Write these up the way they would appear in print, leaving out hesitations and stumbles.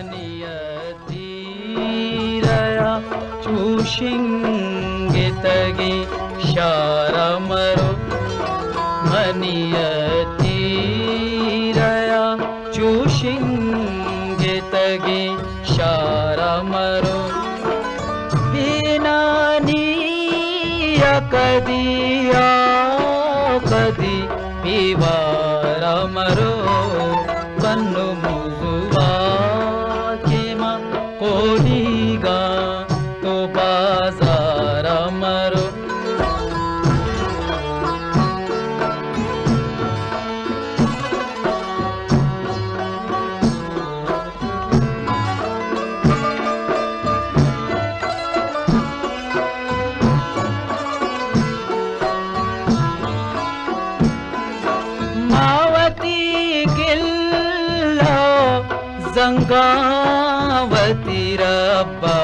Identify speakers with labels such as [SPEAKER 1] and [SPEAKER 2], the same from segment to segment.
[SPEAKER 1] ಮನಿಯತೀರಯ ಚೂಷಿಂಗಿತಗಿ ಶಾರಮರು ಮನಿಯತೀರಯ ಚೂಷಿಂಗಿತಗಿ ಶಾರಮರು ವಿನಾನೀಯ ಕದಿಯಾ ಕದಿ ಪಿವಾರಮರು ಕಣ್ಣು ಮುಸುವ ಕೇಮ ಕೋಲಿಗ तो बाजारमरो मावती किल्ला जंगावती रब्बा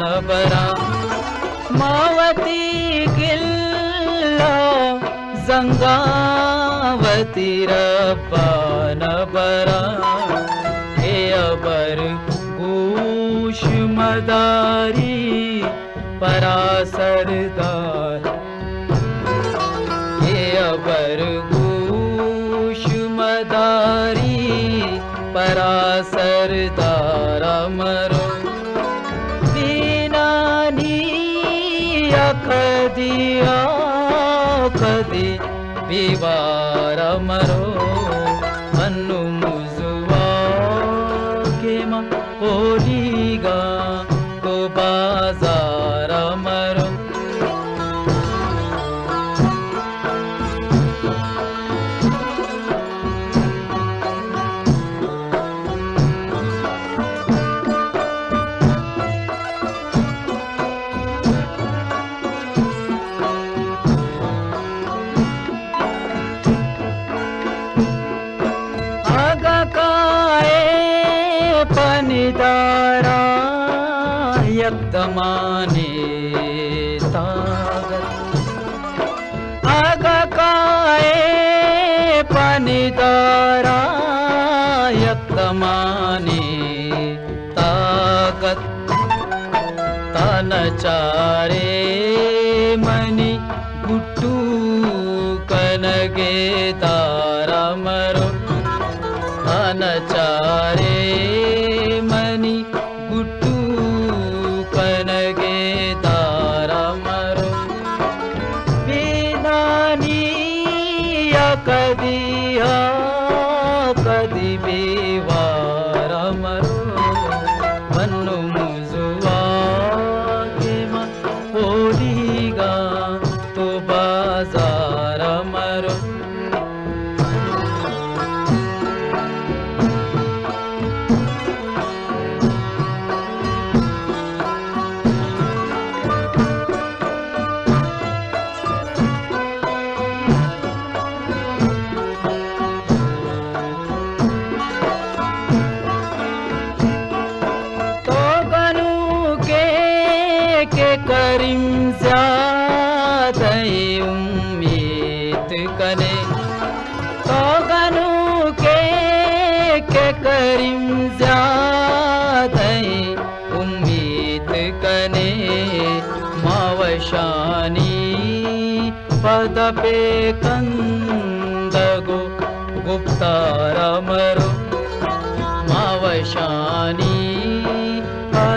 [SPEAKER 1] नबरा मावती किल्ला जंगावती रब्बा नबरा हे अबर गोश मदारी परासरदार हे अबर गोश मदारी परासरदार अमरो कदिया कदी विवारमरो मनु मुजुवा केमा कोलिगा तो बाजारमरो पनिदारा यक्तमाने तागत आगकाए पनिदारा यक्तमाने तागत तनचारे मनी गुट्टू कनगे तारमरो तनचारे मनी गुट्टू कनगे तारमरो विनानीय कदिया कदि बेवारमरो मनु मुजुवा केमा कोलिगा तो बाजारमरो करीम ज़्यादा उम्मीद कने तो गनु के करीम ज़्यादा उम्मीद कने मावशानी पद पे कंदगो गुप्तारमरो मावशानी